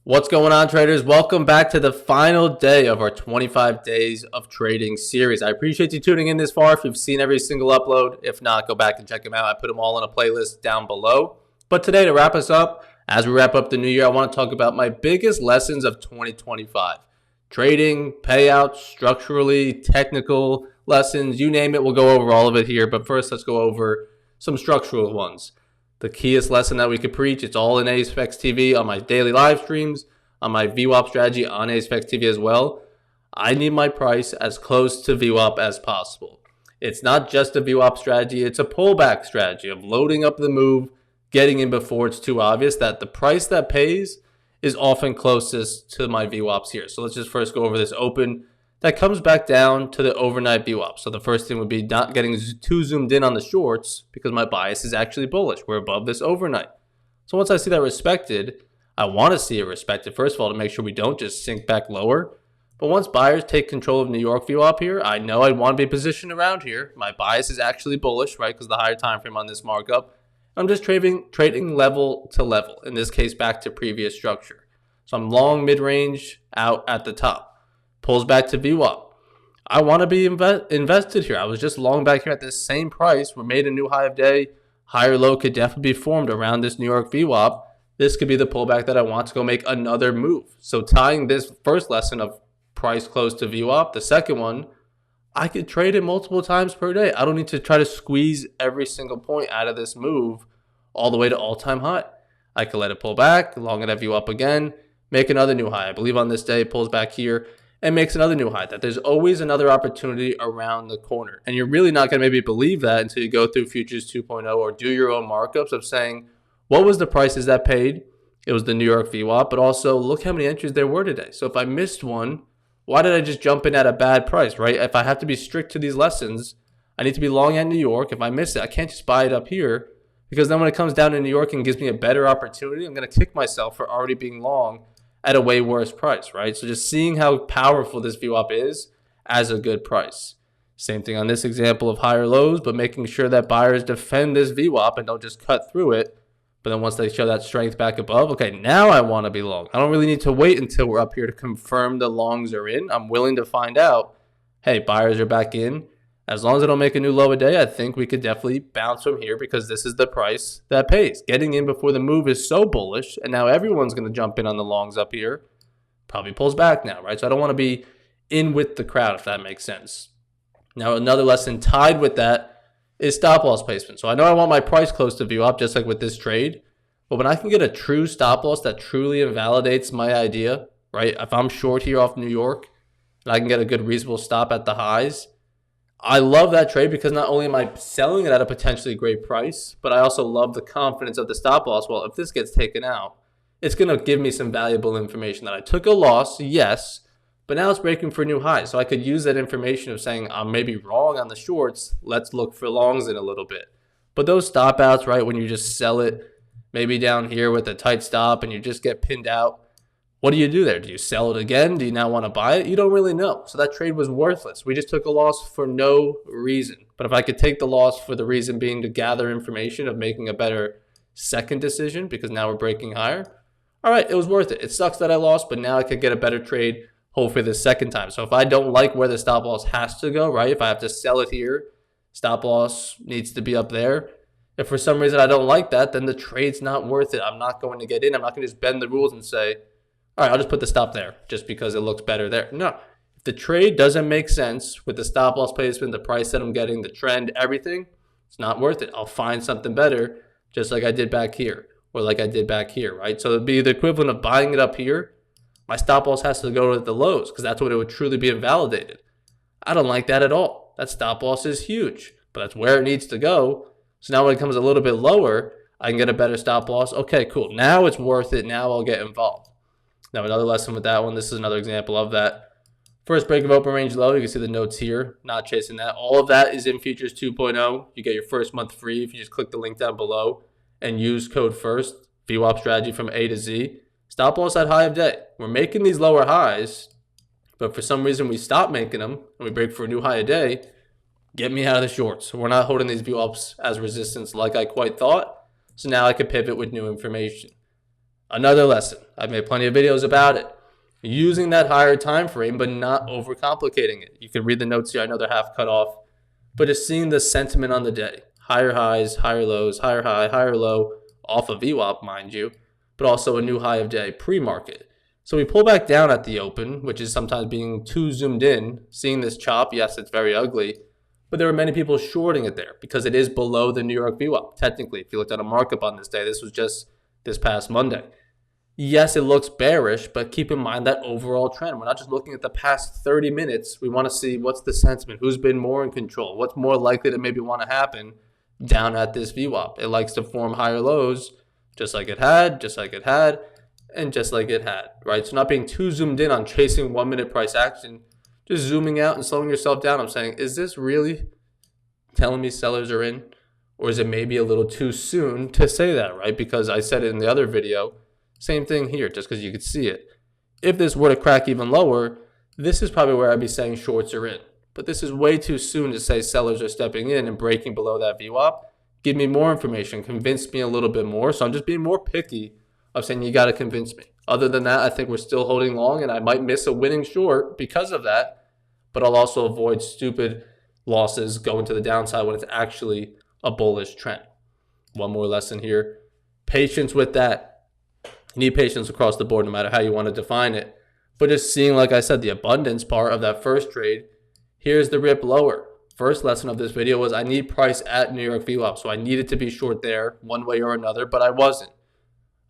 What's going on, traders? Welcome back to the final day of our 25 days of trading series. I appreciate you tuning in this far. If you've seen every single upload, if not, go back and check them out. I put them all in a playlist down below. But today, to wrap us up, as we wrap up the new year, I want to talk about my biggest lessons of 2025. Trading, payouts, structurally, technical lessons, you name it. We'll go over all of it here. But first, let's go over some structural ones. The keyest lesson that we could preach, it's all in ASFX TV on my daily live streams, on my VWAP strategy on ASFX TV as well. I need my price as close to VWAP as possible. It's not just a VWAP strategy, it's a pullback strategy of loading up the move, getting in before it's too obvious that the price that pays is often closest to my VWAPs here. So let's just first go over this open. That comes back down to the overnight VWAP. So the first thing would be not getting too zoomed in on the shorts because my bias is actually bullish. We're above this overnight. So once I see that respected, I want to see it respected, first of all, to make sure we don't just sink back lower. But once buyers take control of New York VWAP here, I know I want to be positioned around here. My bias is actually bullish, right, because the higher time frame on this markup. I'm just trading level to level, in this case back to previous structure. So I'm long mid-range out at the top. Pulls back to VWAP. I want to be invested here. I was just long back here at this same price. We made a new high of day. Higher low could definitely be formed around this New York VWAP. This could be the pullback that I want to go make another move. So tying this first lesson of price close to VWAP, the second one, I could trade it multiple times per day. I don't need to try to squeeze every single point out of this move all the way to all-time high. I could let it pull back, long it at VWAP again, make another new high. I believe on this day it pulls back here and makes another new high. That there's always another opportunity around the corner. And you're really not going to maybe believe that until you go through Futures 2.0 or do your own markups of saying, what was the prices that paid? It was the New York VWAP, but also look how many entries there were today. So if I missed one, why did I just jump in at a bad price, right? If I have to be strict to these lessons, I need to be long at New York. If I miss it, I can't just buy it up here, because then when it comes down to New York and gives me a better opportunity, I'm going to kick myself for already being long at a way worse price, right? So just seeing how powerful this VWAP is as a good price. Same thing on this example of higher lows, but making sure that buyers defend this VWAP and don't just cut through it. But then once they show that strength back above, okay, now I want to be long. I don't really need to wait until we're up here to confirm the longs are in. I'm willing to find out, hey, buyers are back in. As long as I don't make a new low a day, I think we could definitely bounce from here because this is the price that pays. Getting in before the move is so bullish, and now everyone's going to jump in on the longs up here. Probably pulls back now, right? So I don't want to be in with the crowd, if that makes sense. Now, another lesson tied with that is stop loss placement. So I know I want my price close to VWAP, just like with this trade. But when I can get a true stop loss that truly invalidates my idea, right? If I'm short here off New York and I can get a good reasonable stop at the highs, I love that trade because not only am I selling it at a potentially great price, but I also love the confidence of the stop loss. Well, if this gets taken out, it's going to give me some valuable information that I took a loss, yes, but now it's breaking for new highs. So I could use that information of saying I'm maybe wrong on the shorts. Let's look for longs in a little bit. But those stop outs, right, when you just sell it maybe down here with a tight stop and you just get pinned out, what do you do there? Do you sell it again? Do you now want to buy it? You don't really know. So that trade was worthless. We just took a loss for no reason. But if I could take the loss for the reason being to gather information of making a better second decision because now we're breaking higher, all right, it was worth it. It sucks that I lost, but now I could get a better trade hopefully the second time. So if I don't like where the stop loss has to go, right, if I have to sell it here, stop loss needs to be up there. If for some reason I don't like that, then the trade's not worth it. I'm not going to get in. I'm not going to just bend the rules and say, all right, I'll just put the stop there just because it looks better there. No, if the trade doesn't make sense with the stop loss placement, the price that I'm getting, the trend, everything, it's not worth it. I'll find something better just like I did back here or like I did back here, right? So it'd be the equivalent of buying it up here. My stop loss has to go to the lows because that's when it would truly be invalidated. I don't like that at all. That stop loss is huge, but that's where it needs to go. So now when it comes a little bit lower, I can get a better stop loss. Okay, cool. Now it's worth it. Now I'll get involved. Now, another lesson with that one, this is another example of that. First break of open range low, you can see the notes here, not chasing that. All of that is in Futures 2.0. You get your first month free if you just click the link down below and use code FIRST, VWAP strategy from A to Z. Stop loss at high of day. We're making these lower highs, but for some reason we stop making them and we break for a new high a day. Get me out of the shorts. We're not holding these VWAPs as resistance like I quite thought. So now I can pivot with new information. Another lesson. I've made plenty of videos about it. Using that higher time frame, but not overcomplicating it. You can read the notes here. I know they're half cut off, but just seeing the sentiment on the day. Higher highs, higher lows, higher high, higher low, off of VWAP, mind you, but also a new high of day pre-market. So we pull back down at the open, which is sometimes being too zoomed in. Seeing this chop, yes, it's very ugly, but there were many people shorting it there because it is below the New York VWAP. Technically, if you looked at a markup on this day, this was just this past Monday. Yes, it looks bearish, but keep in mind that overall trend. We're not just looking at the past 30 minutes. We want to see what's the sentiment, who's been more in control, what's more likely to maybe want to happen down at this VWAP. It likes to form higher lows, just like it had, and just like it had, right? So not being too zoomed in on chasing 1 minute price action, just zooming out and slowing yourself down. I'm saying, is this really telling me sellers are in? Or is it maybe a little too soon to say that, right? Because I said it in the other video, same thing here, just because you could see it. If this were to crack even lower, this is probably where I'd be saying shorts are in. But this is way too soon to say sellers are stepping in and breaking below that VWAP. Give me more information, convince me a little bit more. So I'm just being more picky of saying you got to convince me. Other than that, I think we're still holding long, and I might miss a winning short because of that. But I'll also avoid stupid losses going to the downside when it's actually a bullish trend. One more lesson here. Patience with that. You need patience across the board no matter how you want to define it. But just seeing, like I said, the abundance part of that first trade, here's the rip lower. First lesson of this video was I need price at New York VWAP. So I needed to be short there one way or another, but I wasn't.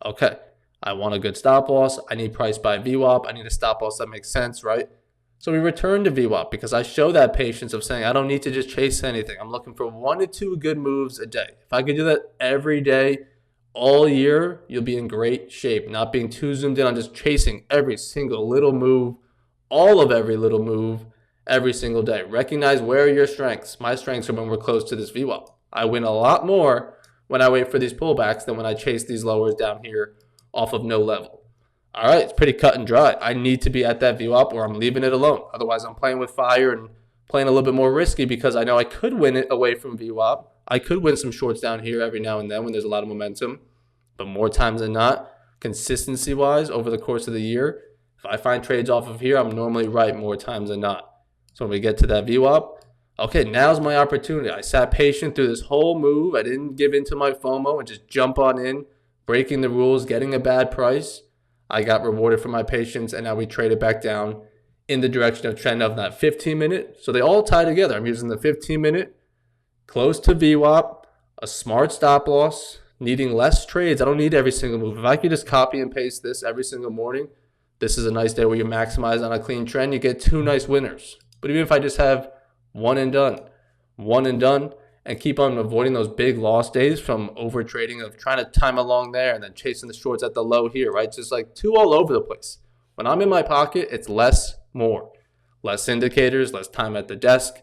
Okay, I want a good stop loss. I need price by VWAP. I need a stop loss that makes sense, right? So we return to VWAP because I show that patience of saying I don't need to just chase anything. I'm looking for 1 to 2 good moves a day. If I could do that every day, all year, you'll be in great shape. Not being too zoomed in on just chasing every single little move, all of every little move, every single day. Recognize where are your strengths. My strengths are when we're close to this VWAP. I win a lot more when I wait for these pullbacks than when I chase these lowers down here off of no level. All right, it's pretty cut and dry. I need to be at that VWAP or I'm leaving it alone. Otherwise, I'm playing with fire and playing a little bit more risky because I know I could win it away from VWAP. I could win some shorts down here every now and then when there's a lot of momentum. But more times than not, consistency-wise over the course of the year, if I find trades off of here, I'm normally right more times than not. So when we get to that VWAP, okay, now's my opportunity. I sat patient through this whole move. I didn't give in to my FOMO and just jump on in, breaking the rules, getting a bad price. I got rewarded for my patience, and now we traded back down in the direction of trend of that 15-minute. So they all tie together. I'm using the 15-minute, close to VWAP, a smart stop loss, needing less trades. I don't need every single move. If I could just copy and paste this every single morning, this is a nice day where you maximize on a clean trend. You get 2 nice winners. But even if I just have one and done, and keep on avoiding those big loss days from over trading of trying to time along there and then chasing the shorts at the low here, right? It's just like too all over the place. When I'm in my pocket, it's less, more. Less indicators, less time at the desk,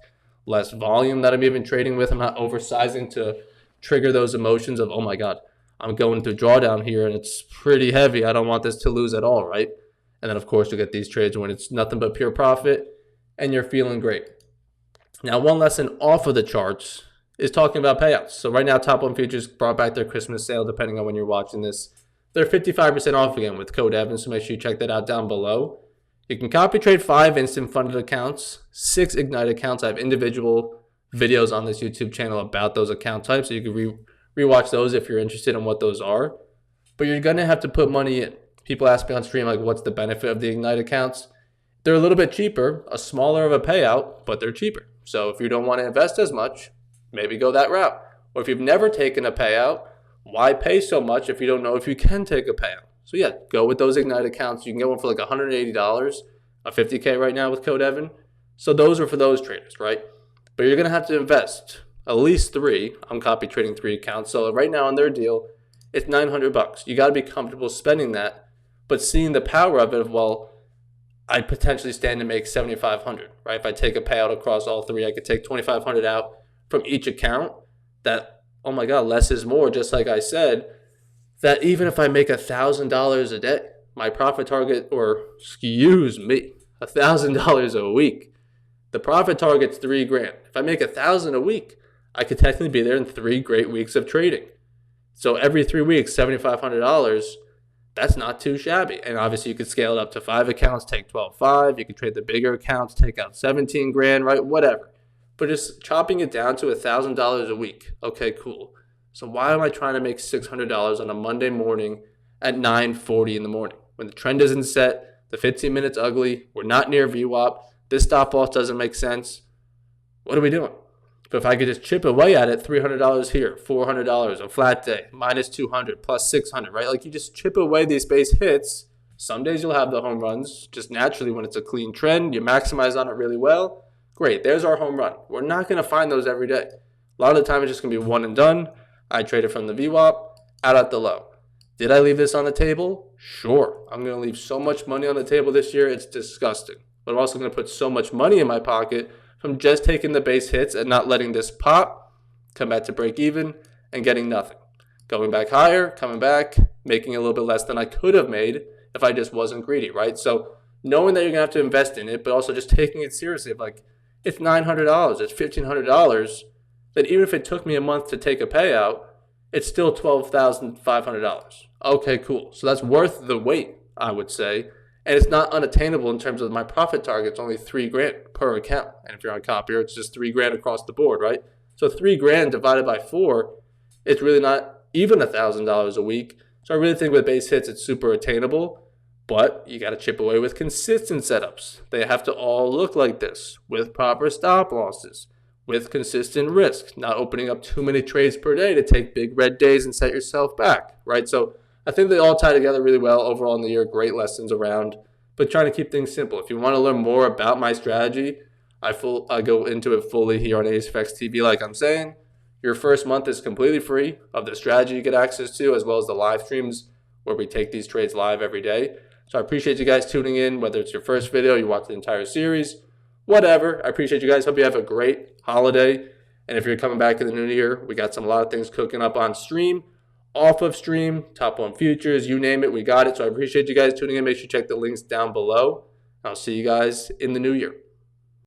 less volume that I'm even trading with. I'm not oversizing to trigger those emotions of, oh my God, I'm going to drawdown here and it's pretty heavy. I don't want this to lose at all, right? And then, of course, you get these trades when it's nothing but pure profit and you're feeling great. Now, one lesson off of the charts is talking about payouts. So right now, Top 1 Futures brought back their Christmas sale, depending on when you're watching this. They're 55% off again with code Evan, so make sure you check that out down below. You can copy trade 5 instant funded accounts, 6 Ignite accounts. I have individual videos on this YouTube channel about those account types, so you can rewatch those if you're interested in what those are. But you're going to have to put money in. People ask me on stream, like, what's the benefit of the Ignite accounts? They're a little bit cheaper, a smaller of a payout, but they're cheaper. So if you don't want to invest as much, maybe go that route. Or if you've never taken a payout, why pay so much if you don't know if you can take a payout? So yeah, go with those Ignite accounts. You can get one for like $180, a 50K right now with code Evan. So those are for those traders, right? But you're going to have to invest at least 3. I'm copy trading 3 accounts. So right now on their deal, it's $900. You got to be comfortable spending that, but seeing the power of it, well, I potentially stand to make $7,500, right? If I take a payout across all 3, I could take $2,500 out from each account. That, oh my God, less is more, just like I said, that even if I make $1,000 a day, my profit target, or excuse me, $1,000 a week, the profit target's $3,000. If I make $1,000 a week, I could technically be there in 3 great weeks of trading. So every 3 weeks, $7,500, that's not too shabby. And obviously you could scale it up to 5 accounts, take 12.5. You could trade the bigger accounts, take out 17 grand, right? Whatever. But just chopping it down to $1,000 a week. Okay, cool. So why am I trying to make $600 on a Monday morning at 9:40 in the morning when the trend isn't set, the 15 minutes ugly, we're not near VWAP, this stop loss doesn't make sense? What are we doing? But if I could just chip away at it, $300 here, $400, a flat day, minus 200, plus 600, right? Like you just chip away these base hits. Some days you'll have the home runs, just naturally when it's a clean trend, you maximize on it really well. Great, there's our home run. We're not going to find those every day. A lot of the time it's just going to be one and done. I traded from the VWAP, out at the low. Did I leave this on the table? Sure. I'm going to leave so much money on the table this year, it's disgusting. But I'm also going to put so much money in my pocket from just taking the base hits and not letting this pop, come back to break even, and getting nothing. Going back higher, coming back, making a little bit less than I could have made if I just wasn't greedy, right? So knowing that you're going to have to invest in it, but also just taking it seriously. Like, it's $900, it's $1,500, then even if it took me a month to take a payout, it's still $12,500. Okay, cool. So that's worth the wait, I would say. And it's not unattainable in terms of my profit target. It's only $3,000 per account. And if you're on copier, it's just $3,000 across the board, right? So $3,000 divided by 4, it's really not even $1,000 a week. So I really think with base hits, it's super attainable. But you got to chip away with consistent setups. They have to all look like this, with proper stop losses, with consistent risk, not opening up too many trades per day to take big red days and set yourself back, right? So I think they all tie together really well overall in the year. Great lessons around, but trying to keep things simple. If you want to learn more about my strategy, I go into it fully here on AceFX TV. Like I'm saying, your first month is completely free of the strategy you get access to, as well as the live streams where we take these trades live every day. So I appreciate you guys tuning in, whether it's your first video, you watch the entire series, whatever. I appreciate you guys. Hope you have a great holiday. And if you're coming back in the new year, we got a lot of things cooking up on stream, off of stream, top 1 futures, you name it, we got it. So I appreciate you guys tuning in. Make sure you check the links down below. I'll see you guys in the new year.